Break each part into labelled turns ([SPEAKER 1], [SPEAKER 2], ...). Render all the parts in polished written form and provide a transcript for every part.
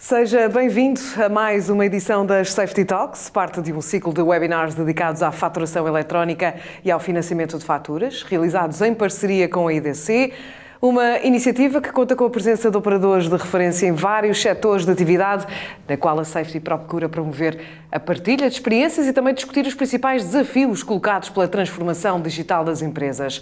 [SPEAKER 1] Seja bem-vindo a mais uma edição das Safety Talks, parte de um ciclo de webinars dedicados à faturação eletrónica e ao financiamento de faturas, realizados em parceria com a IDC, uma iniciativa que conta com a presença de operadores de referência em vários setores de atividade, na qual a Safety procura promover a partilha de experiências e também discutir os principais desafios colocados pela transformação digital das empresas.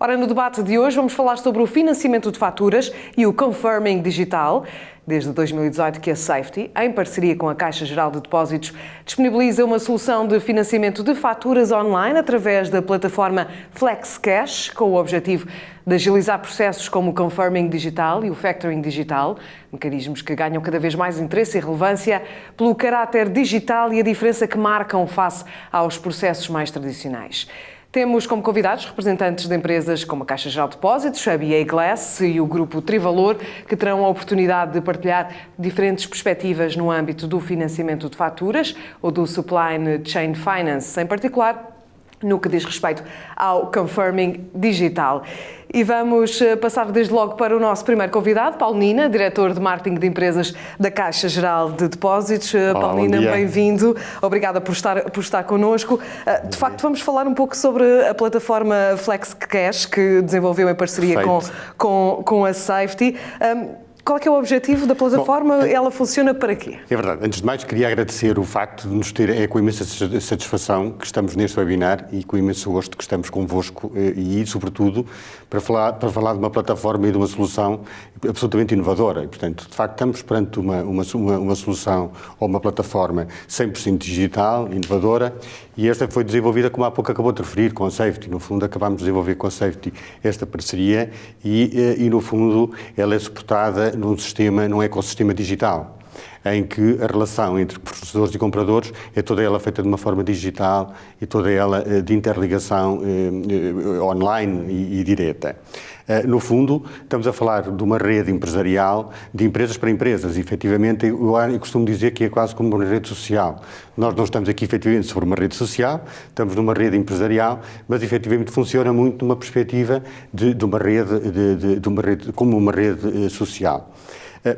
[SPEAKER 1] Ora, no debate de hoje vamos falar sobre o financiamento de faturas e o confirming digital. Desde 2018 que a Safety, em parceria com a Caixa Geral de Depósitos, disponibiliza uma solução de financiamento de faturas online através da plataforma FlexCash, com o objetivo de agilizar processos como o confirming digital e o factoring digital, mecanismos que ganham cada vez mais interesse e relevância pelo caráter digital e a diferença que marcam face aos processos mais tradicionais. Temos como convidados representantes de empresas como a Caixa Geral de Depósitos, a BA Glass e o Grupo Trivalor, que terão a oportunidade de partilhar diferentes perspectivas no âmbito do financiamento de faturas ou do Supply Chain Finance, em particular no que diz respeito ao confirming digital. E vamos passar desde logo para o nosso primeiro convidado, Paulo Nina, diretor de marketing de empresas da Caixa Geral de Depósitos. Paulo Nina, bem-vindo. Obrigada por estar connosco. De facto, vamos falar um pouco sobre a plataforma FlexCash, que desenvolveu em parceria com a Safety. Qual é que é o objetivo da plataforma? Bom, ela funciona para quê?
[SPEAKER 2] É verdade. Antes de mais, queria agradecer o facto de nos ter, com imensa satisfação que estamos neste webinar e com imenso gosto que estamos convosco e, sobretudo, para falar de uma plataforma e de uma solução absolutamente inovadora. E, portanto, de facto, estamos perante uma solução ou uma plataforma 100% digital, inovadora, e esta foi desenvolvida, como há pouco acabou de referir, com a Safety. No fundo, acabámos de desenvolver com a Safety esta parceria e no fundo, ela é suportada num ecossistema digital, em que a relação entre fornecedores e compradores é toda ela feita de uma forma digital e toda ela de interligação online e direta. No fundo, estamos a falar de uma rede empresarial, de empresas para empresas. Efetivamente, eu costumo dizer que é quase como uma rede social. Nós não estamos aqui, efetivamente, sobre uma rede social, estamos numa rede empresarial, mas, efetivamente, funciona muito numa perspectiva de uma rede, como uma rede social.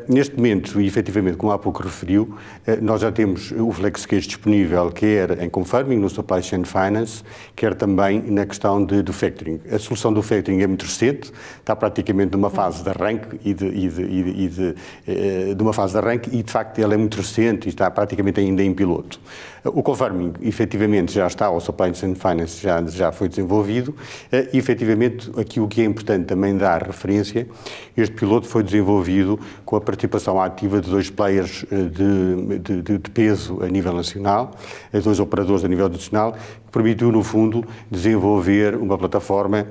[SPEAKER 2] Neste momento, e efetivamente, como há pouco referiu, nós já temos o FlexCash disponível, quer em confirming, no Supply Chain Finance, quer também na questão do factoring. A solução do factoring é muito recente, está praticamente numa fase de arranque e, de facto, ela é muito recente e está praticamente ainda em piloto. O confirming, efetivamente, já está, o Supply Chain Finance já foi desenvolvido e, efetivamente, aqui o que é importante também dar referência, este piloto foi desenvolvido com a participação ativa de dois players de peso a nível nacional, dois operadores a nível nacional, que permitiu, no fundo, desenvolver uma plataforma,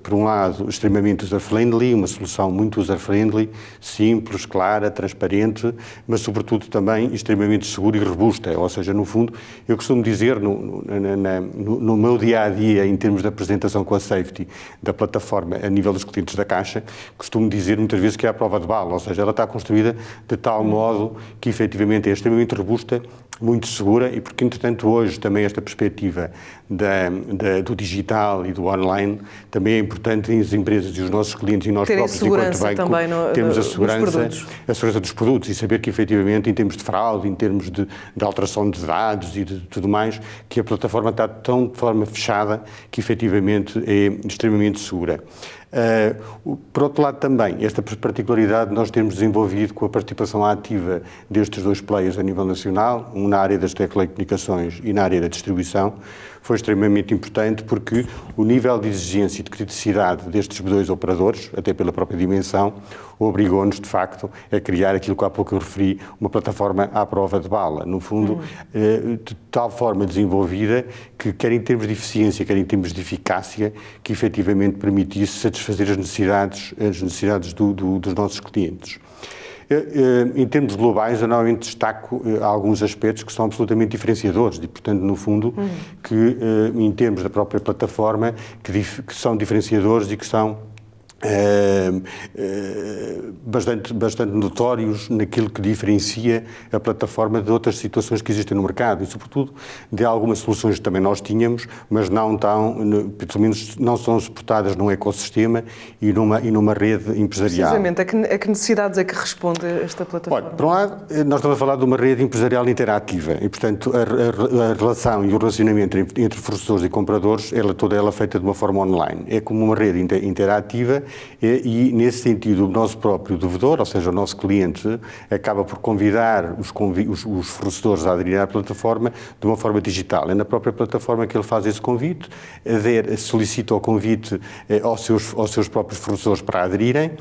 [SPEAKER 2] por um lado, extremamente user-friendly, uma solução muito user-friendly, simples, clara, transparente, mas, sobretudo, também extremamente segura e robusta. Ou seja, no fundo, eu costumo dizer, no meu dia-a-dia, em termos de apresentação com a Safety da plataforma a nível dos clientes da Caixa, costumo dizer muitas vezes que é a prova de bala, ou seja, ela está construída de tal modo que, efetivamente, é extremamente robusta, muito segura e porque, entretanto, hoje também esta perspectiva do digital e do online também é importante as empresas e os nossos clientes e nós próprios, enquanto banco, temos a segurança dos produtos e saber que, efetivamente, em termos de fraude, em termos de alteração de dados e de tudo mais, que a plataforma está de forma fechada que, efetivamente, é extremamente segura. Por outro lado também, esta particularidade nós temos desenvolvido com a participação ativa destes dois players a nível nacional, um na área das telecomunicações e na área da distribuição, foi extremamente importante porque o nível de exigência e de criticidade destes dois operadores, até pela própria dimensão, obrigou-nos, de facto, a criar aquilo que há pouco eu referi, uma plataforma à prova de bala. No fundo, de tal forma desenvolvida que, quer em termos de eficiência, quer em termos de eficácia, que efetivamente permitisse satisfazer as necessidades dos nossos clientes. Em termos globais, eu normalmente destaco alguns aspectos que são absolutamente diferenciadores e, portanto, no fundo, que em termos da própria plataforma, que são diferenciadores e que são bastante notórios naquilo que diferencia a plataforma de outras situações que existem no mercado e, sobretudo, de algumas soluções que também nós tínhamos, mas não tão, pelo menos não são suportadas num ecossistema e numa rede empresarial.
[SPEAKER 1] Precisamente, a que necessidades é que responde esta plataforma?
[SPEAKER 2] Olha, por um lado, nós estamos a falar de uma rede empresarial interativa e, portanto, a relação e o relacionamento entre fornecedores e compradores, toda ela é feita de uma forma online. É como uma rede interativa e, nesse sentido, o nosso próprio devedor, ou seja, o nosso cliente, acaba por convidar os fornecedores a aderir à plataforma de uma forma digital. É na própria plataforma que ele faz esse convite, solicita o convite aos seus próprios fornecedores para aderirem.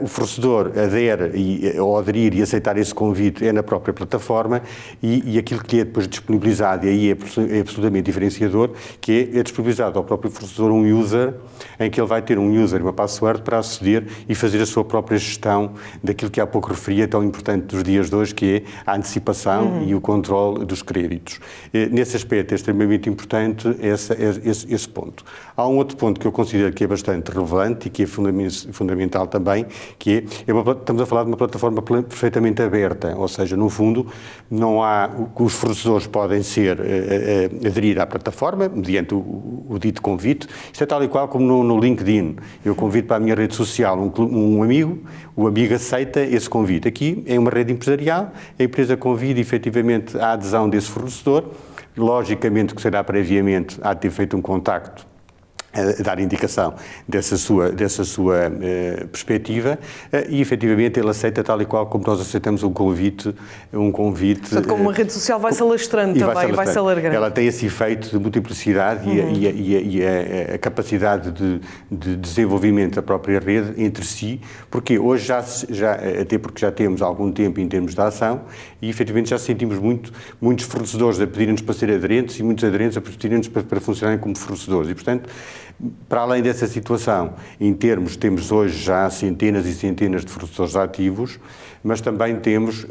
[SPEAKER 2] O fornecedor adere ao aderir e aceitar esse convite é na própria plataforma e aquilo que é depois disponibilizado, e aí é absolutamente diferenciador, que é disponibilizado ao próprio fornecedor um user, em que ele vai ter um user e uma password para aceder e fazer a sua própria gestão daquilo que há pouco referia, tão importante dos dias de hoje, que é a antecipação e o controle dos créditos. Nesse aspecto é extremamente importante esse ponto. Há um outro ponto que eu considero que é bastante relevante e que é fundamental também, que estamos a falar de uma plataforma perfeitamente aberta, ou seja, no fundo, não há, os fornecedores podem aderir à plataforma, mediante o dito convite. Isto é tal e qual como no LinkedIn. Eu convido para a minha rede social um amigo, o amigo aceita esse convite. Aqui é uma rede empresarial, a empresa convida efetivamente a adesão desse fornecedor, logicamente que será previamente a ter feito um contacto, a dar indicação dessa sua perspectiva e, efetivamente, ele aceita tal e qual como nós aceitamos um convite.
[SPEAKER 1] Portanto, como uma rede social vai-se alastrando também, vai-se alargando.
[SPEAKER 2] Ela tem esse efeito de multiplicidade e a capacidade de desenvolvimento da própria rede entre si, porque hoje até porque já temos algum tempo em termos de ação e, efetivamente, já sentimos muitos fornecedores a pedirem-nos para ser aderentes e muitos aderentes a pedirem-nos para funcionarem como fornecedores e, portanto, para além dessa situação, temos hoje já centenas e centenas de fornecedores ativos, mas também temos,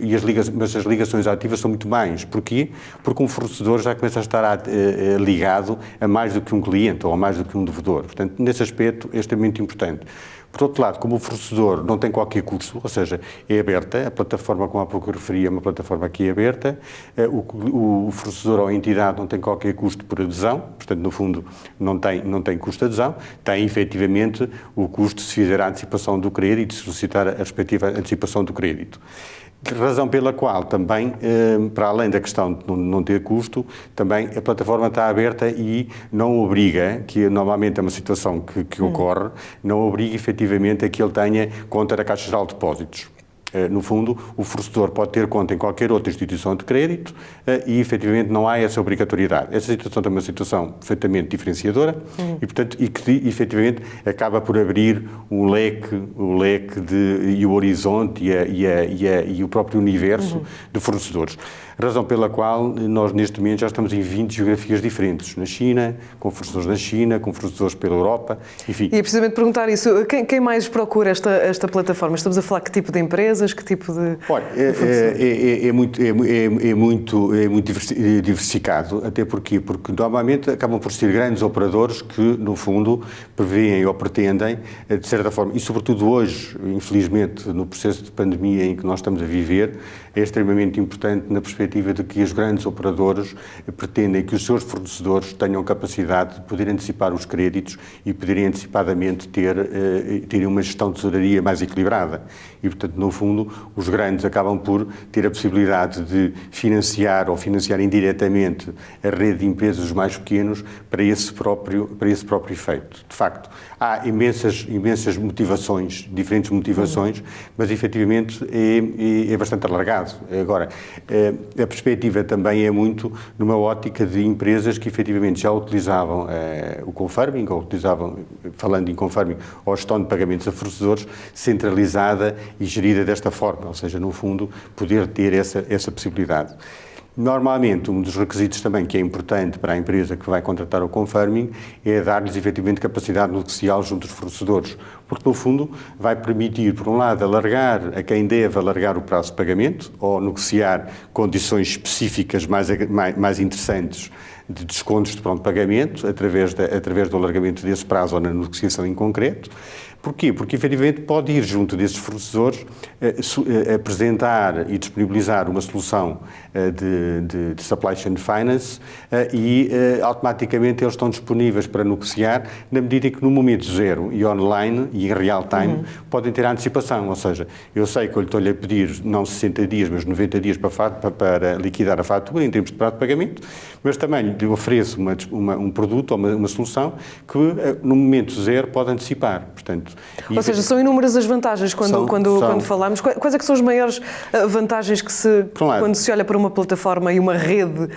[SPEAKER 2] mas as ligações ativas são muito mais. Porquê? Porque um fornecedor já começa a estar ligado a mais do que um cliente ou a mais do que um devedor. Portanto, nesse aspecto é extremamente importante. Por outro lado, como o fornecedor não tem qualquer custo, ou seja, é aberta, a plataforma, como há pouco eu referi, é uma plataforma que é aberta, o fornecedor ou a entidade não tem qualquer custo por adesão, portanto, no fundo, não tem custo de adesão, tem efetivamente o custo de se fizer a antecipação do crédito e de solicitar a respectiva antecipação do crédito. Razão pela qual também, para além da questão de não ter custo, também a plataforma está aberta e não obriga, que normalmente é uma situação que ocorre, não obriga efetivamente a que ele tenha conta na Caixa Geral de Depósitos. No fundo, o fornecedor pode ter conta em qualquer outra instituição de crédito e, efetivamente, não há essa obrigatoriedade. Essa situação também é uma situação perfeitamente diferenciadora e, portanto, que, efetivamente, acaba por abrir o leque e o horizonte e o próprio universo de fornecedores. Razão pela qual nós, neste momento, já estamos em 20 geografias diferentes. Na China, com fornecedores na China, com fornecedores pela Europa, enfim.
[SPEAKER 1] E precisamente perguntar isso, quem mais procura esta plataforma? Estamos a falar que tipo de empresas, que tipo de...
[SPEAKER 2] Olha, é muito diversificado, até porque normalmente acabam por ser grandes operadores que, no fundo, prevêem ou pretendem, de certa forma, e sobretudo hoje, infelizmente, no processo de pandemia em que nós estamos a viver, é extremamente importante na perspectiva de que os grandes operadores pretendem que os seus fornecedores tenham capacidade de poder antecipar os créditos e poderem antecipadamente terem uma gestão de tesouraria mais equilibrada. E, portanto, no fundo, os grandes acabam por ter a possibilidade de financiar ou financiar indiretamente a rede de empresas dos mais pequenos para esse próprio efeito. De facto, há imensas motivações, diferentes motivações, mas efetivamente é bastante alargado. Agora, a perspectiva também é muito numa ótica de empresas que efetivamente já utilizavam o confirming, ou utilizavam, falando em confirming, ou a gestão de pagamentos a fornecedores, centralizada e gerida desta forma, ou seja, no fundo, poder ter essa possibilidade. Normalmente, um dos requisitos também que é importante para a empresa que vai contratar o confirming é dar-lhes efetivamente capacidade negocial junto dos fornecedores, porque no fundo vai permitir, por um lado, alargar a quem deve alargar o prazo de pagamento ou negociar condições específicas mais interessantes de descontos de pronto pagamento através do alargamento desse prazo ou na negociação em concreto. Porquê? Porque, efetivamente, pode ir junto desses fornecedores apresentar e disponibilizar uma solução de Supply Chain Finance e automaticamente eles estão disponíveis para negociar na medida em que no momento zero e online e em real time podem ter a antecipação, ou seja, eu sei que eu estou-lhe a pedir não 60 dias, mas 90 dias para liquidar a fatura em termos de prazo de pagamento, mas também lhe ofereço um produto ou uma solução que no momento zero pode antecipar, portanto...
[SPEAKER 1] Ou seja, são inúmeras as vantagens quando falamos. Quais é que são as maiores vantagens quando se olha para uma plataforma e uma rede?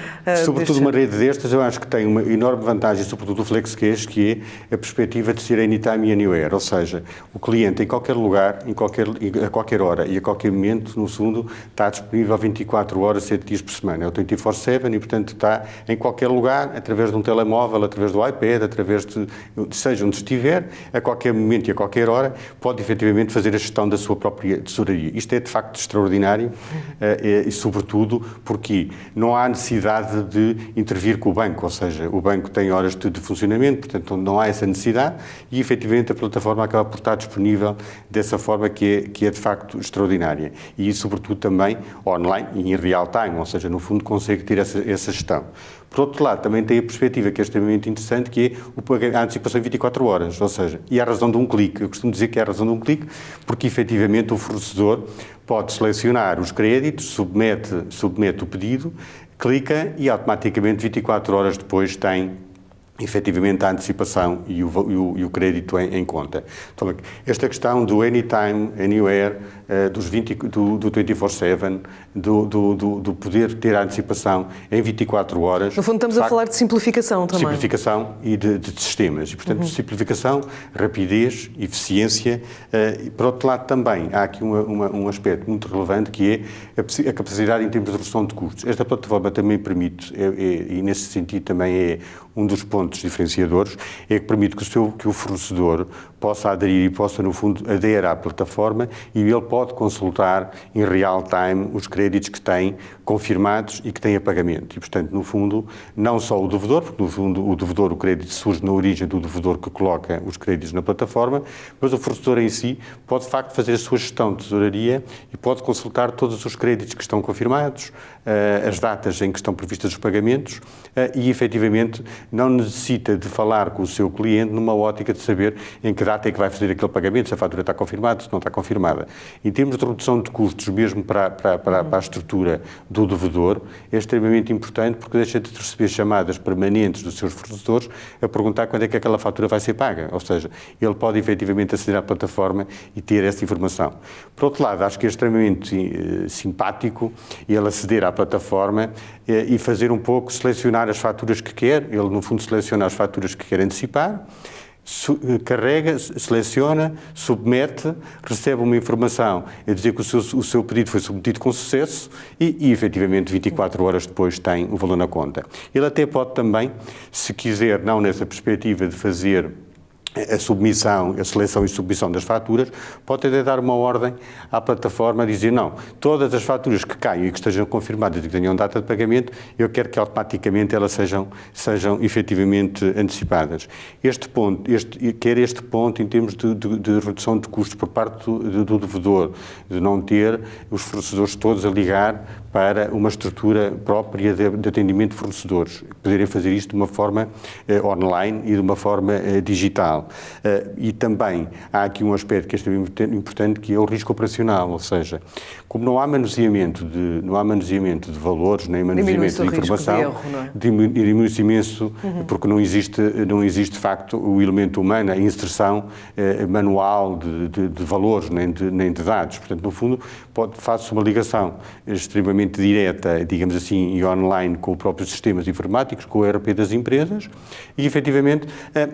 [SPEAKER 2] Sobretudo uma rede destas, eu acho que tem uma enorme vantagem, sobretudo o FlexCash, que é a perspectiva de ser anytime e anywhere, ou seja, o cliente em qualquer lugar, a qualquer hora e a qualquer momento, no fundo, está disponível 24 horas, 7 dias por semana. É o 24/7 e, portanto, está em qualquer lugar, através de um telemóvel, através do iPad, através seja onde estiver, a qualquer momento e a qualquer hora, pode efetivamente fazer a gestão da sua própria tesouraria. Isto é de facto extraordinário e sobretudo porque não há necessidade de intervir com o banco, ou seja, o banco tem horas de funcionamento, portanto não há essa necessidade e efetivamente a plataforma acaba por estar disponível dessa forma que é de facto extraordinária e sobretudo também online e em real time, ou seja, no fundo consegue ter essa gestão. Por outro lado, também tem a perspectiva que é extremamente interessante, que é a antecipação em 24 horas, ou seja, e a razão de um clique. Eu costumo dizer que é a razão de um clique, porque efetivamente o fornecedor pode selecionar os créditos, submete o pedido, clica e automaticamente 24 horas depois tem efetivamente a antecipação e o crédito em conta. Então, esta questão do anytime, anywhere, do 24/7, do poder ter a antecipação em 24 horas...
[SPEAKER 1] No fundo estamos a falar de simplificação também.
[SPEAKER 2] Simplificação e de sistemas. E, portanto, simplificação, rapidez, eficiência. E, por outro lado, também há aqui um aspecto muito relevante que é a capacidade em termos de redução de custos. Esta plataforma também permite, e nesse sentido também é um dos pontos diferenciadores, é que permite que o fornecedor possa aderir e possa, no fundo, aderir à plataforma e ele pode consultar em real time os créditos que tem confirmados e que têm a pagamento. E, portanto, no fundo, não só o devedor, porque, no fundo, o crédito surge na origem do devedor que coloca os créditos na plataforma, mas o fornecedor em si pode, de facto, fazer a sua gestão de tesouraria e pode consultar todos os créditos que estão confirmados, as datas em que estão previstos os pagamentos e, efetivamente, não necessita de falar com o seu cliente numa ótica de saber em que data é que vai fazer aquele pagamento, se a fatura está confirmada, se não está confirmada. Em termos de redução de custos, mesmo para a estrutura do devedor, é extremamente importante porque deixa de receber chamadas permanentes dos seus fornecedores a perguntar quando é que aquela fatura vai ser paga. Ou seja, ele pode efetivamente aceder à plataforma e ter essa informação. Por outro lado, acho que é extremamente simpático ele aceder à plataforma e fazer um pouco, selecionar as faturas que quer. Ele, no fundo, seleciona as faturas que quer antecipar, carrega, seleciona, submete, recebe uma informação a dizer que o seu pedido foi submetido com sucesso e efetivamente 24 horas depois tem o valor na conta. Ele até pode também, se quiser, não nessa perspectiva de fazer a seleção e submissão das faturas, pode até dar uma ordem à plataforma a dizer, não, todas as faturas que caiam e que estejam confirmadas e que tenham data de pagamento, eu quero que automaticamente elas sejam efetivamente antecipadas. Este ponto em termos de redução de custos por parte do devedor, de não ter os fornecedores todos a ligar para uma estrutura própria de atendimento de fornecedores, poderem fazer isto de uma forma online e de uma forma digital. E também há aqui um aspecto que é extremamente importante, que é o risco operacional, ou seja, como não há manuseamento de valores, nem manuseamento de informação, diminui-se imenso, porque não existe de facto o elemento humano, a inserção manual de valores, nem de dados. Portanto, no fundo, faz-se uma ligação extremamente perfeitamente direta, digamos assim, e online com os próprios sistemas informáticos, com o ERP das empresas, e efetivamente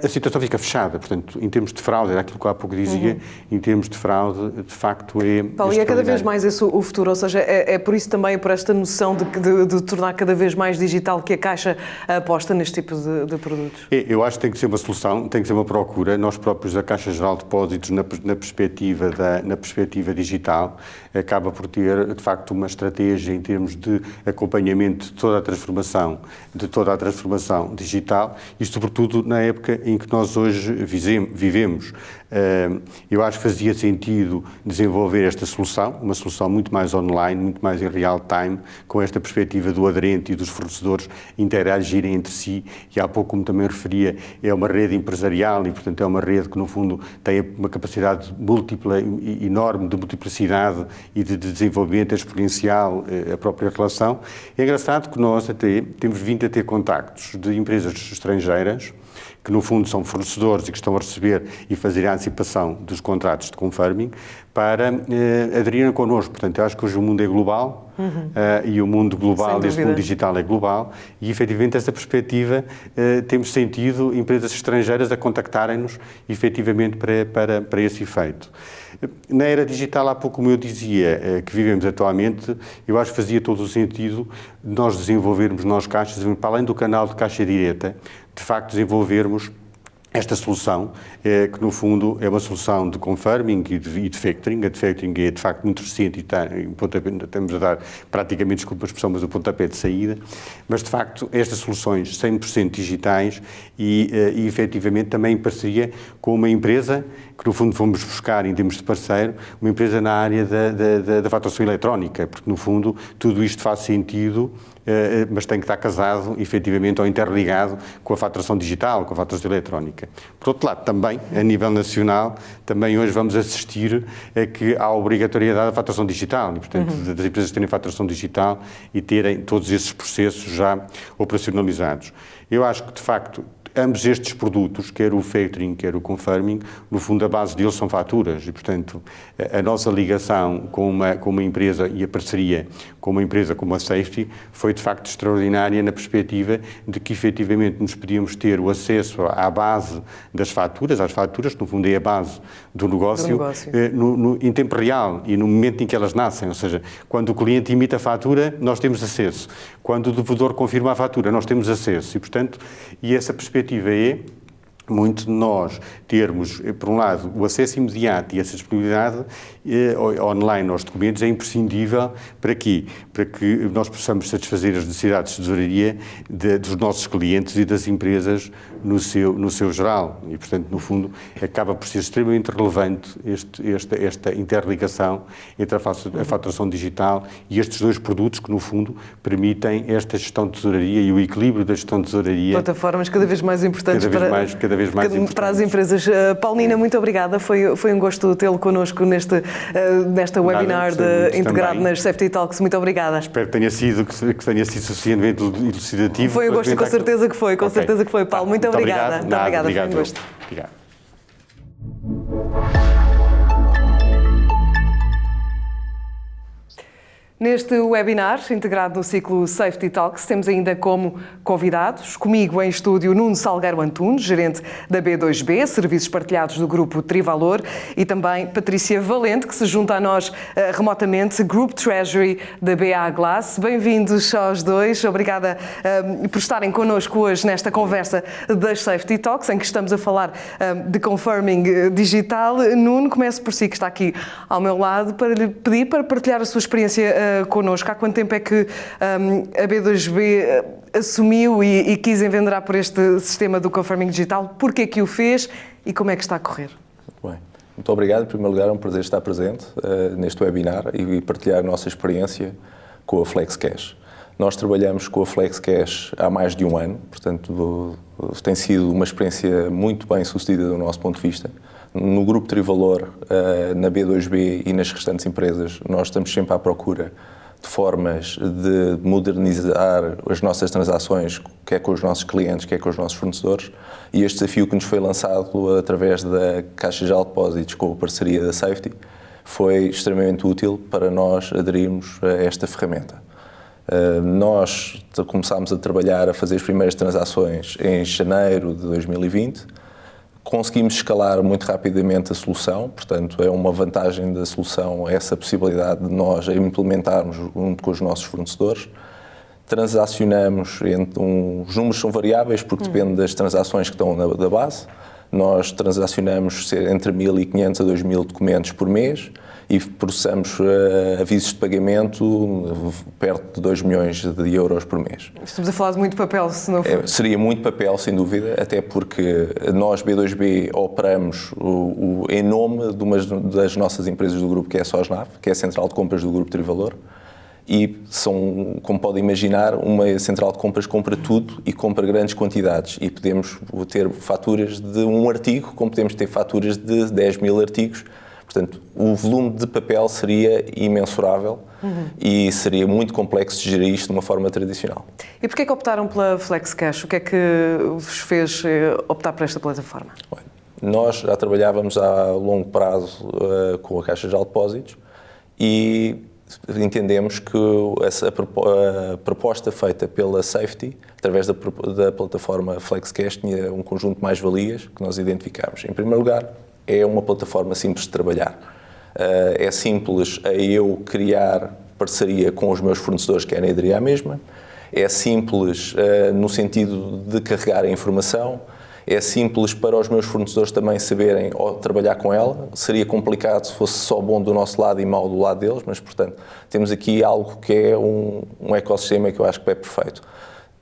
[SPEAKER 2] a situação fica fechada. Portanto, em termos de fraude, era aquilo que há pouco dizia, em termos de fraude, de facto é...
[SPEAKER 1] Paulo, e é cada vez mais esse o futuro, ou seja, é por isso também, por esta noção de tornar cada vez mais digital que a Caixa aposta neste tipo de produtos?
[SPEAKER 2] Eu acho que tem que ser uma solução, tem que ser uma procura. Nós próprios, a Caixa Geral de Depósitos, na perspectiva digital, acaba por ter, de facto, uma estratégia em termos de acompanhamento de toda a transformação digital e, sobretudo, na época em que nós hoje vivemos. Eu acho que fazia sentido desenvolver esta solução, uma solução muito mais online, muito mais em real time, com esta perspectiva do aderente e dos fornecedores interagirem entre si, e há pouco, como também referia, é uma rede empresarial e, portanto, é uma rede que, no fundo, tem uma capacidade múltipla e enorme de multiplicidade e de desenvolvimento exponencial, a própria relação. É engraçado que nós até temos vindo a ter contactos de empresas estrangeiras que no fundo são fornecedores e que estão a receber e fazer a antecipação dos contratos de confirming para aderirem connosco. Portanto, eu acho que hoje o mundo é global e o mundo global, este mundo digital é global e, efetivamente, essa perspectiva temos sentido empresas estrangeiras a contactarem-nos, efetivamente, para esse efeito. Na era digital, há pouco, como eu dizia, que vivemos atualmente, eu acho que fazia todo o sentido nós desenvolvermos, nós caixas, para além do canal de caixa direta, de facto desenvolvermos esta solução, que no fundo é uma solução de confirming e de factoring. A de factoring é de facto muito recente e estamos a dar praticamente, desculpa a expressão, mas o pontapé de saída, mas de facto estas soluções 100% digitais e efetivamente também em parceria com uma empresa que no fundo fomos buscar em termos de parceiro, uma empresa na área da faturação eletrónica, porque no fundo tudo isto faz sentido, mas tem que estar casado, efetivamente, ou interligado com a faturação digital, com a faturação eletrónica. Por outro lado, também, a nível nacional, também hoje vamos assistir a que há a obrigatoriedade da faturação digital, e, portanto, das empresas terem faturação digital e terem todos esses processos já operacionalizados. Eu acho que, de facto, ambos estes produtos, quer o factoring, quer o confirming, no fundo a base deles são faturas e, portanto, a nossa ligação com uma empresa e a parceria com uma empresa como a Safety foi de facto extraordinária na perspectiva de que efetivamente nos podíamos ter o acesso à base das faturas, às faturas, que no fundo é a base do negócio. Em tempo real e no momento em que elas nascem, ou seja, quando o cliente emite a fatura, nós temos acesso. Quando o devedor confirma a fatura, nós temos acesso e, portanto, essa perspectiva é muito de nós termos, por um lado, o acesso imediato e essa disponibilidade online aos documentos é imprescindível para quê? Para que nós possamos satisfazer as necessidades de tesouraria dos nossos clientes e das empresas no seu geral. E, portanto, no fundo, acaba por ser extremamente relevante esta interligação entre a faturação digital e estes dois produtos que, no fundo, permitem esta gestão de tesouraria e o equilíbrio da gestão de tesouraria.
[SPEAKER 1] Plataformas cada vez mais importantes para as empresas. Paulina, muito obrigada. Foi um gosto tê-lo connosco nesta webinar integrado nas Safety Talks. Muito obrigada.
[SPEAKER 2] Espero que tenha sido suficientemente elucidativo.
[SPEAKER 1] Foi um gosto, com certeza que foi. Com certeza que foi, Paulo. Muito obrigada. Muito obrigada. Foi um gosto.
[SPEAKER 2] Obrigado.
[SPEAKER 1] Neste webinar, integrado no ciclo Safety Talks, temos ainda como convidados, comigo em estúdio, Nuno Salgueiro Antunes, gerente da B2B, serviços partilhados do grupo Trivalor, e também Patrícia Valente, que se junta a nós remotamente, Group Treasury da BA Glass. Bem-vindos aos dois. Obrigada por estarem connosco hoje nesta conversa das Safety Talks, em que estamos a falar de confirming digital. Nuno, comece por si, que está aqui ao meu lado, para lhe pedir para partilhar a sua experiência connosco. Há quanto tempo é que a B2B assumiu e quis envendrar por este sistema do confirming digital? Porquê que o fez e como é que está a correr?
[SPEAKER 3] Muito bem. Muito obrigado. Em primeiro lugar, é um prazer estar presente neste webinar e partilhar a nossa experiência com a FlexCash. Nós trabalhamos com a FlexCash há mais de um ano, portanto tem sido uma experiência muito bem sucedida do nosso ponto de vista. No Grupo Trivalor, na B2B e nas restantes empresas, nós estamos sempre à procura de formas de modernizar as nossas transações, quer com os nossos clientes, quer com os nossos fornecedores, e este desafio que nos foi lançado através da Caixa Geral de Depósitos com a parceria da Safety foi extremamente útil para nós aderirmos a esta ferramenta. Nós começámos a trabalhar, a fazer as primeiras transações em janeiro de 2020. Conseguimos escalar muito rapidamente a solução, portanto é uma vantagem da solução essa possibilidade de nós implementarmos junto com os nossos fornecedores. Transacionamos, os números são variáveis porque depende das transações que estão da base. Nós transacionamos entre 1.500 a 2.000 documentos por mês e processamos avisos de pagamento perto de 2 milhões de euros por mês.
[SPEAKER 1] Estamos a falar de muito papel, se não for.
[SPEAKER 3] Seria muito papel, sem dúvida, até porque nós, B2B, operamos em nome de uma das nossas empresas do grupo, que é a SOSNAV, que é a Central de Compras do Grupo Trivalor. E são, como podem imaginar, uma central de compras compra tudo e compra grandes quantidades. E podemos ter faturas de um artigo, como podemos ter faturas de 10.000 artigos. Portanto, o volume de papel seria imensurável e seria muito complexo de gerir isto de uma forma tradicional.
[SPEAKER 1] E porquê que optaram pela FlexCash? O que é que vos fez optar por esta plataforma?
[SPEAKER 3] Nós já trabalhávamos a longo prazo com a Caixa Geral de Depósitos e entendemos que a proposta feita pela Safety, através da plataforma FlexCash, tinha um conjunto de mais-valias que nós identificámos. Em primeiro lugar, é uma plataforma simples de trabalhar. É simples a eu criar parceria com os meus fornecedores que querem aderir à mesma. É simples no sentido de carregar a informação. É simples para os meus fornecedores também saberem trabalhar com ela. Seria complicado se fosse só bom do nosso lado e mau do lado deles, mas, portanto, temos aqui algo que é um ecossistema que eu acho que é perfeito.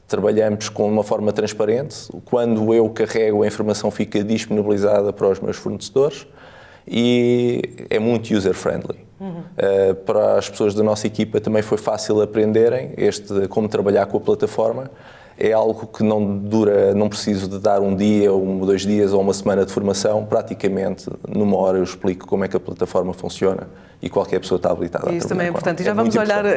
[SPEAKER 3] Trabalhamos com uma forma transparente. Quando eu carrego, a informação fica disponibilizada para os meus fornecedores e é muito user-friendly. Para as pessoas da nossa equipa também foi fácil aprenderem como trabalhar com a plataforma. É algo que não dura, não preciso de dar um dia, 2 dias ou uma semana de formação. Praticamente, numa hora eu explico como é que a plataforma funciona e qualquer pessoa está habilitada a trabalhar.
[SPEAKER 1] Isso também é importante. E já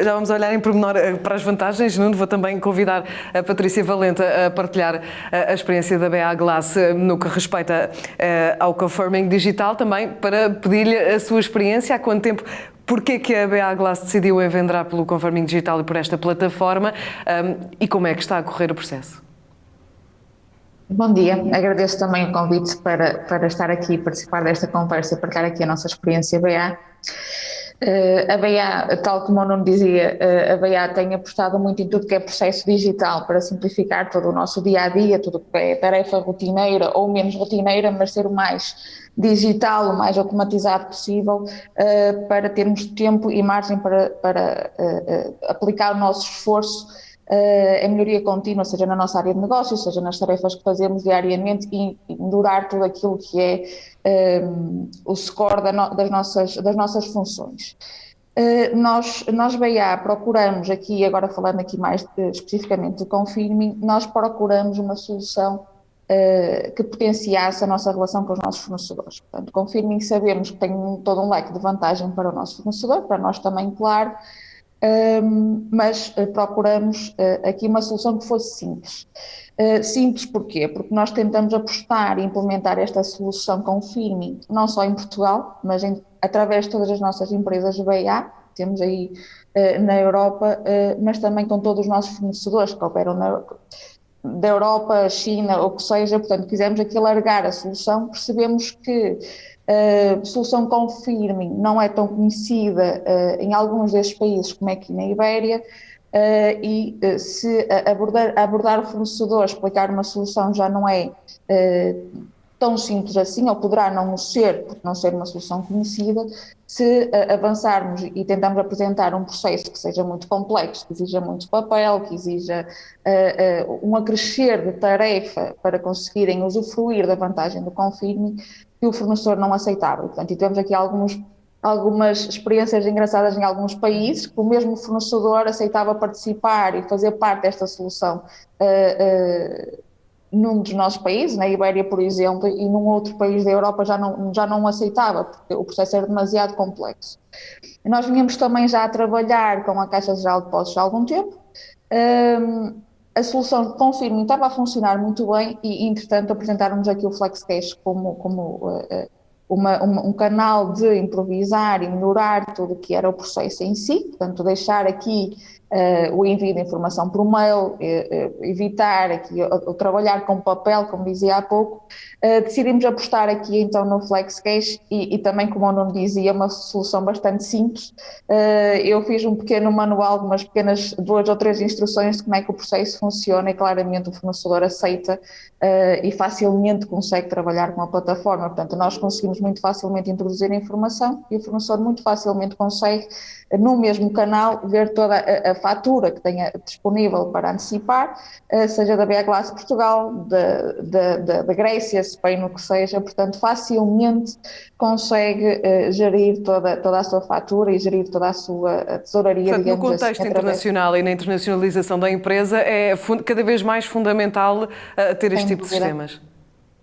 [SPEAKER 3] já
[SPEAKER 1] vamos olhar em pormenor para as vantagens. Nuno, vou também convidar a Patrícia Valenta a partilhar a experiência da BA Glass no que respeita ao confirming digital, também para pedir-lhe a sua experiência, há quanto tempo. Porquê que a BA Glass decidiu envendrar pelo confirming digital e por esta plataforma e como é que está a correr o processo?
[SPEAKER 4] Bom dia, agradeço também o convite para estar aqui e participar desta conversa e partilhar aqui a nossa experiência BA. A BA, tal como o Nuno dizia, a BA tem apostado muito em tudo que é processo digital para simplificar todo o nosso dia-a-dia, tudo que é tarefa rotineira ou menos rotineira, mas ser o mais digital, o mais automatizado possível, para termos tempo e margem para aplicar o nosso esforço em melhoria contínua, seja na nossa área de negócio, seja nas tarefas que fazemos diariamente e melhorar tudo aquilo que é o score das nossas funções. Nós BA procuramos aqui, agora falando aqui mais especificamente de confirming, nós procuramos uma solução que potenciasse a nossa relação com os nossos fornecedores. Portanto, confirming sabemos que tem todo um leque de vantagem para o nosso fornecedor, para nós também, claro, mas procuramos aqui uma solução que fosse simples. Simples porquê? Porque nós tentamos apostar e implementar esta solução confirming não só em Portugal, mas através de todas as nossas empresas BA, temos aí na Europa, mas também com todos os nossos fornecedores que operam da Europa, China, ou que seja. Portanto, quisemos aqui alargar a solução, percebemos que a solução confirming não é tão conhecida em alguns destes países como é aqui na Ibéria, e se abordar o fornecedor, explicar uma solução já não é tão simples assim, ou poderá não ser, por não ser uma solução conhecida. Se avançarmos e tentarmos apresentar um processo que seja muito complexo, que exija muito papel, que exija um acrescer de tarefa para conseguirem usufruir da vantagem do confirming, que o fornecedor não aceitava. Portanto, e temos aqui algumas experiências engraçadas em alguns países, que o mesmo fornecedor aceitava participar e fazer parte desta solução num dos nossos países, na Ibéria, por exemplo, e num outro país da Europa já não aceitava, porque o processo era demasiado complexo. E nós vínhamos também já a trabalhar com a Caixa Geral de Depósitos há algum tempo. A solução confirming estava a funcionar muito bem e, entretanto, apresentaram-nos aqui o FlexCash como um canal de improvisar e melhorar tudo o que era o processo em si. Portanto, deixar aqui o envio de informação por mail, evitar aqui o trabalhar com papel, como dizia há pouco. Decidimos apostar aqui então no FlexCash e também, como o Nuno dizia, uma solução bastante simples. Eu fiz um pequeno manual, umas pequenas 2 ou 3 instruções de como é que o processo funciona e claramente o fornecedor aceita e facilmente consegue trabalhar com a plataforma. Portanto, nós conseguimos muito facilmente introduzir a informação e o fornecedor muito facilmente consegue, no mesmo canal, ver toda a fatura que tenha disponível para antecipar, seja da BA Glass Portugal, da Grécia, Spain, o que seja. Portanto, facilmente consegue gerir toda a sua fatura e gerir toda a sua tesouraria,
[SPEAKER 1] portanto,
[SPEAKER 4] digamos
[SPEAKER 1] no contexto
[SPEAKER 4] assim,
[SPEAKER 1] internacional e na internacionalização da empresa, é cada vez mais fundamental ter este tipo de sistemas.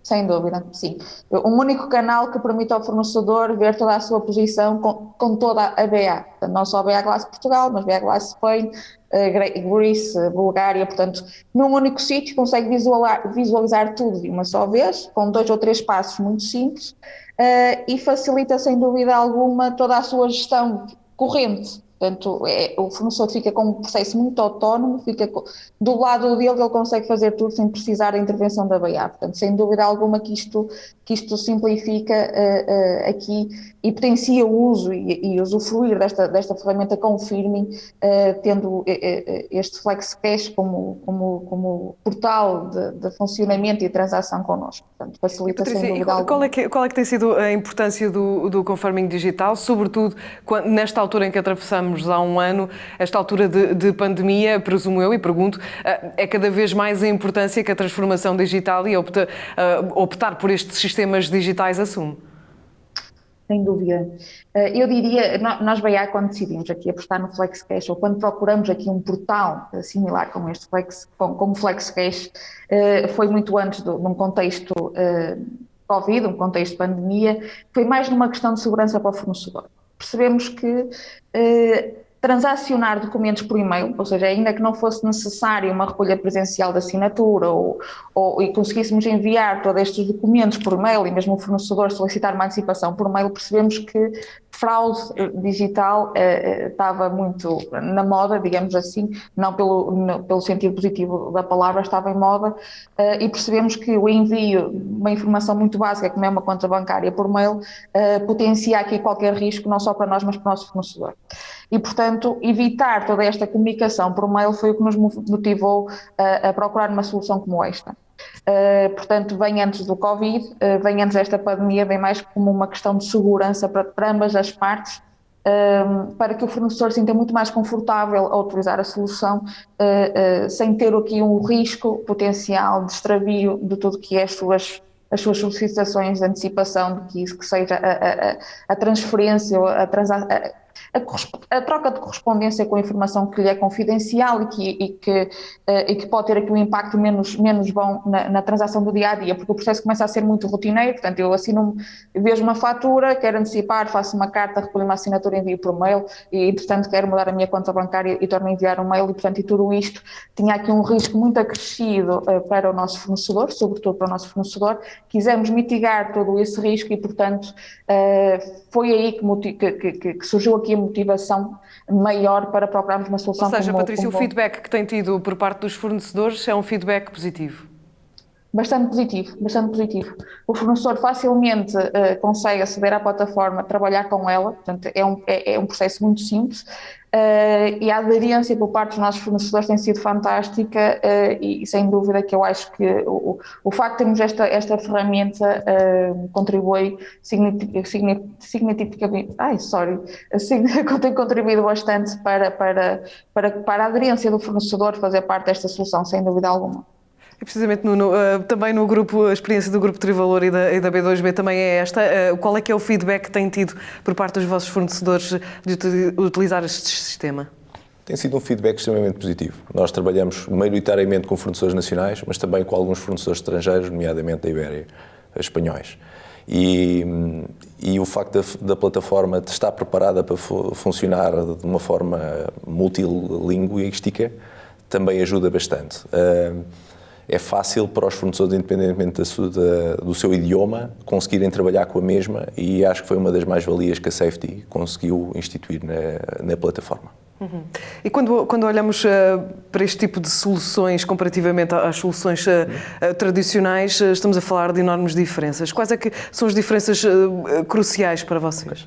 [SPEAKER 4] Sem dúvida, sim. Um único canal que permite ao fornecedor ver toda a sua posição com toda a BA. Portanto, não só a BA Glass Portugal, mas a BA Glass Spain, Greece, Bulgária. Portanto, num único sítio consegue visualizar tudo de uma só vez, com 2 ou 3 passos muito simples, e facilita, sem dúvida alguma, toda a sua gestão corrente. Portanto, o fornecedor fica com um processo muito autónomo, do lado dele ele consegue fazer tudo sem precisar da intervenção da BA. Portanto, sem dúvida alguma que isto simplifica aqui e potencia o uso e usufruir desta ferramenta com o Firming, tendo este FlexCash como portal de funcionamento e transação connosco. Portanto, facilita,
[SPEAKER 1] Patrícia,
[SPEAKER 4] sem dúvida alguma.
[SPEAKER 1] Qual é que tem sido a importância do Confirming digital, sobretudo nesta altura em que atravessamos há um ano, esta altura de pandemia, presumo eu, e pergunto, é cada vez mais a importância que a transformação digital e optar por estes sistemas digitais assume?
[SPEAKER 4] Sem dúvida. Eu diria, nós BA, quando decidimos aqui apostar no FlexCash, ou quando procuramos aqui um portal similar como este como FlexCash, foi muito antes num contexto Covid, um contexto de pandemia, foi mais numa questão de segurança para o fornecedor. Percebemos que transacionar documentos por e-mail, ou seja, ainda que não fosse necessário uma recolha presencial de assinatura e conseguíssemos enviar todos estes documentos por e-mail e mesmo o fornecedor solicitar uma antecipação por e-mail, percebemos que fraude digital estava muito na moda, digamos assim, não pelo sentido positivo da palavra, estava em moda, e percebemos que o envio de uma informação muito básica, como é uma conta bancária por mail, potencia aqui qualquer risco, não só para nós, mas para o nosso fornecedor. E, portanto, evitar toda esta comunicação por mail foi o que nos motivou a procurar uma solução como esta. Portanto, vem antes do Covid, vem antes desta pandemia, vem mais como uma questão de segurança para ambas as partes, para que o fornecedor se sinta muito mais confortável a utilizar a solução, sem ter aqui um risco potencial de extravio de tudo que é as suas solicitações de antecipação, de que seja a transferência, a troca de correspondência com a informação que lhe é confidencial e que pode ter aqui um impacto menos bom na transação do dia-a-dia, porque o processo começa a ser muito rotineiro. Portanto, eu vejo uma fatura, quero antecipar, faço uma carta, recolho uma assinatura, envio por mail e, entretanto, quero mudar a minha conta bancária e torno a enviar um mail e tudo isto tinha aqui um risco muito acrescido para o nosso fornecedor, sobretudo para o nosso fornecedor. Quisemos mitigar todo esse risco e, portanto, foi aí que surgiu aqui a motivação maior para procurarmos uma solução.
[SPEAKER 1] Ou seja, Patrícia, o feedback que tem tido por parte dos fornecedores é um feedback positivo?
[SPEAKER 4] Bastante positivo. O fornecedor facilmente consegue aceder à plataforma, trabalhar com ela, portanto é um processo muito simples, e a aderência por parte dos nossos fornecedores tem sido fantástica, e sem dúvida que eu acho que o facto de termos esta ferramenta contribui significativamente, tem contribuído bastante para a aderência do fornecedor fazer parte desta solução, sem dúvida alguma.
[SPEAKER 1] E precisamente também no grupo, a experiência do Grupo Trivalor e da B2B também é esta. Qual é que é o feedback que têm tido por parte dos vossos fornecedores de utilizar este sistema?
[SPEAKER 3] Tem sido um feedback extremamente positivo. Nós trabalhamos maioritariamente com fornecedores nacionais, mas também com alguns fornecedores estrangeiros, nomeadamente da Ibéria, espanhóis. E o facto da plataforma estar preparada para funcionar de uma forma multilinguística também ajuda bastante. é fácil para os fornecedores, independentemente do seu idioma, conseguirem trabalhar com a mesma, e acho que foi uma das mais-valias que a Safety conseguiu instituir na plataforma.
[SPEAKER 1] Uhum. E quando olhamos para este tipo de soluções, comparativamente às soluções tradicionais, estamos a falar de enormes diferenças. Quais é que são as diferenças cruciais para vocês?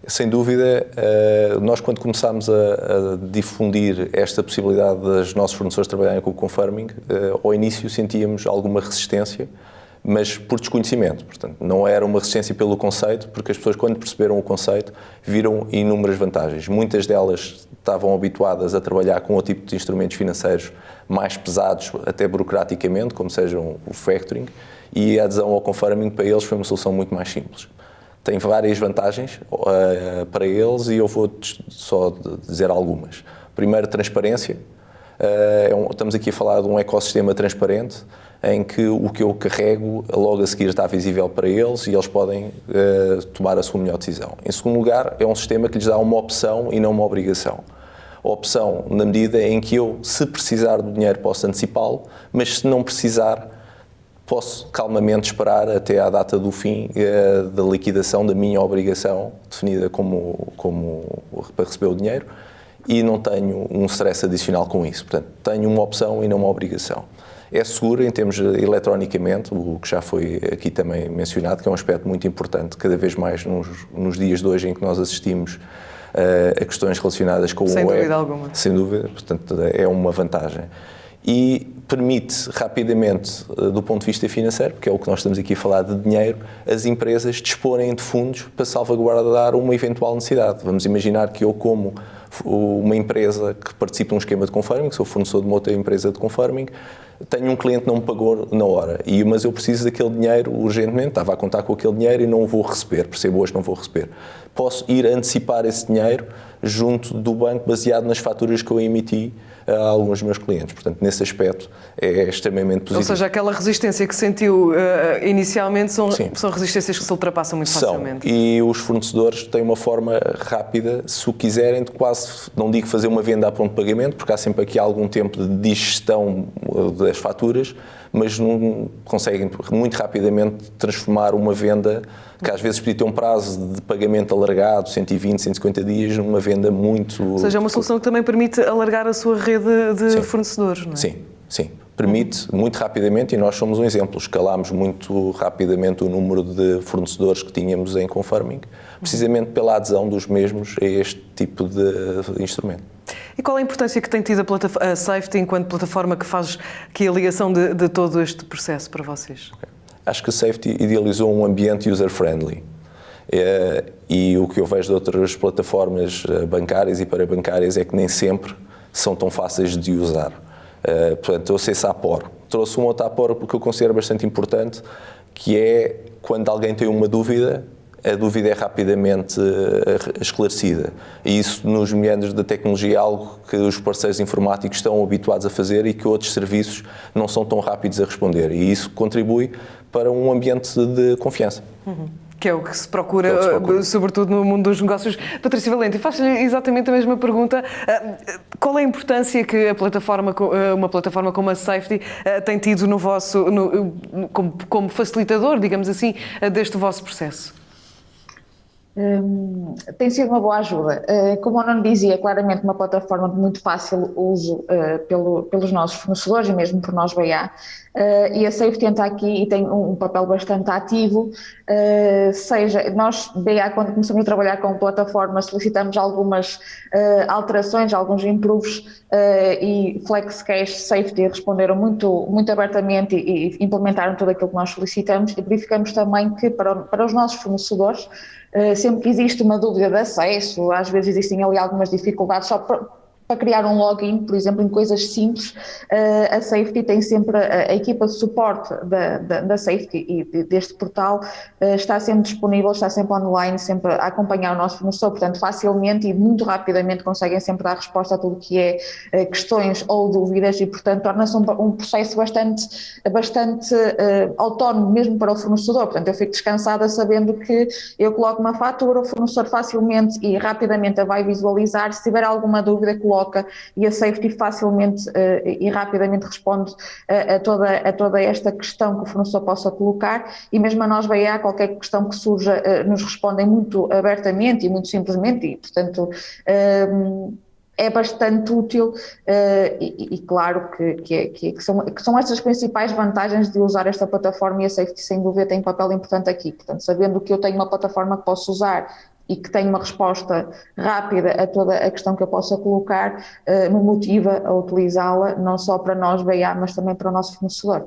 [SPEAKER 3] Sem dúvida, nós quando começámos a difundir esta possibilidade dos nossos fornecedores trabalharem com o Confirming, ao início sentíamos alguma resistência, mas por desconhecimento. Portanto, não era uma resistência pelo conceito, porque as pessoas, quando perceberam o conceito, viram inúmeras vantagens. Muitas delas estavam habituadas a trabalhar com outro tipo de instrumentos financeiros mais pesados, até burocraticamente, como sejam o factoring, e a adesão ao Confirming para eles foi uma solução muito mais simples. Tem várias vantagens para eles e eu vou só dizer algumas. Primeiro, transparência. Estamos aqui a falar de um ecossistema transparente em que o que eu carrego logo a seguir está visível para eles e eles podem tomar a sua melhor decisão. Em segundo lugar, é um sistema que lhes dá uma opção e não uma obrigação. A opção na medida em que eu, se precisar do dinheiro, posso antecipá-lo, mas se não precisar, posso calmamente esperar até à data do fim da liquidação da minha obrigação, definida para receber o dinheiro, e não tenho um stress adicional com isso. Portanto, tenho uma opção e não uma obrigação. É seguro em termos eletronicamente, o que já foi aqui também mencionado, que é um aspecto muito importante, cada vez mais nos dias de hoje em que nós assistimos a questões relacionadas com o web.
[SPEAKER 1] Sem dúvida alguma.
[SPEAKER 3] Sem dúvida, portanto, é uma vantagem. E permite rapidamente, do ponto de vista financeiro, porque é o que nós estamos aqui a falar de dinheiro, as empresas disporem de fundos para salvaguardar uma eventual necessidade. Vamos imaginar que eu, como uma empresa que participa num esquema de confirming, sou fornecedor de uma outra empresa de confirming, tenho um cliente que não me pagou na hora, mas eu preciso daquele dinheiro urgentemente, estava a contar com aquele dinheiro e não o vou receber, percebo hoje que não vou receber. Posso ir antecipar esse dinheiro junto do banco, baseado nas faturas que eu emiti a alguns dos meus clientes. Portanto, nesse aspecto é extremamente positivo.
[SPEAKER 1] Ou seja, aquela resistência que sentiu inicialmente são resistências que se ultrapassam muito facilmente.
[SPEAKER 3] E os fornecedores têm uma forma rápida, se o quiserem, de quase, não digo fazer uma venda a pronto pagamento, porque há sempre aqui algum tempo de digestão das faturas, mas não conseguem muito rapidamente transformar uma venda que às vezes podia ter um prazo de pagamento alargado, 120, 150 dias, numa venda muito...
[SPEAKER 1] Ou seja, é uma solução que também permite alargar a sua rede de fornecedores, não é?
[SPEAKER 3] Sim. Permite muito rapidamente, e nós somos um exemplo. Escalámos muito rapidamente o número de fornecedores que tínhamos em Confirming, precisamente pela adesão dos mesmos a este tipo de instrumento.
[SPEAKER 1] E qual a importância que tem tido a Safety enquanto plataforma que faz aqui a ligação de todo este processo para vocês?
[SPEAKER 3] Acho que a Safety idealizou um ambiente user-friendly. E o que eu vejo de outras plataformas bancárias e parabancárias é que nem sempre são tão fáceis de usar. Portanto, eu sei SAPOR. Trouxe um outro APOR porque eu considero bastante importante, que é quando alguém tem uma dúvida, a dúvida é rapidamente esclarecida. E isso, nos meandros da tecnologia, é algo que os parceiros informáticos estão habituados a fazer e que outros serviços não são tão rápidos a responder. E isso contribui para um ambiente de confiança.
[SPEAKER 1] Que é o que se procura, sobretudo no mundo dos negócios. Patrícia Valente, faço-lhe exatamente a mesma pergunta. Qual é a importância que uma plataforma como a Safety tem tido no vosso, como facilitador, digamos assim, deste vosso processo?
[SPEAKER 4] Tem sido uma boa ajuda. Como eu não dizia, claramente uma plataforma de muito fácil uso pelos nossos fornecedores e mesmo por nós BA. E a Safety entra aqui e tem um papel bastante ativo, seja, nós BA, quando começamos a trabalhar com plataforma, solicitamos algumas alterações, alguns improves, e FlexCash, Safety responderam muito abertamente e implementaram tudo aquilo que nós solicitamos, e verificamos também que para os nossos fornecedores, sempre que existe uma dúvida de acesso, às vezes existem ali algumas dificuldades só para criar um login, por exemplo, em coisas simples, a Safety tem sempre, a equipa de suporte da Safety e deste portal está sempre disponível, está sempre online, sempre a acompanhar o nosso fornecedor, portanto facilmente e muito rapidamente conseguem sempre dar resposta a tudo que é questões ou dúvidas e, portanto, torna-se um processo bastante autónomo mesmo para o fornecedor. Portanto, eu fico descansada sabendo que eu coloco uma fatura, o fornecedor facilmente e rapidamente a vai visualizar, se tiver alguma dúvida, coloca coloca e a Safety facilmente e rapidamente responde a toda esta questão que o fornecedor possa colocar, e mesmo a nós, BA, qualquer questão que surja, nos respondem muito abertamente e muito simplesmente, e portanto é bastante útil e claro que são estas as principais vantagens de usar esta plataforma, e a Safety sem dúvida tem um papel importante aqui. Portanto, sabendo que eu tenho uma plataforma que posso usar e que tenho uma resposta rápida a toda a questão que eu possa colocar, me motiva a utilizá-la, não só para nós, BA, mas também para o nosso fornecedor.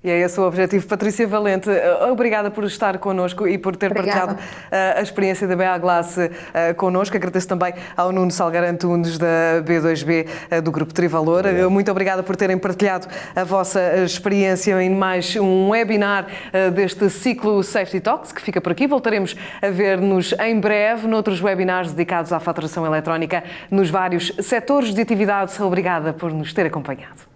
[SPEAKER 1] E é esse o objetivo. Patrícia Valente, obrigada por estar connosco e por ter partilhado a experiência da BA Glass connosco. Agradeço também ao Nuno Salgueiro Antunes, da B2B, do Grupo Trivalor. Muito obrigada por terem partilhado a vossa experiência em mais um webinar deste ciclo Safety Talks, que fica por aqui. Voltaremos a ver-nos em breve noutros webinars dedicados à faturação eletrónica nos vários setores de atividade. Obrigada por nos ter acompanhado.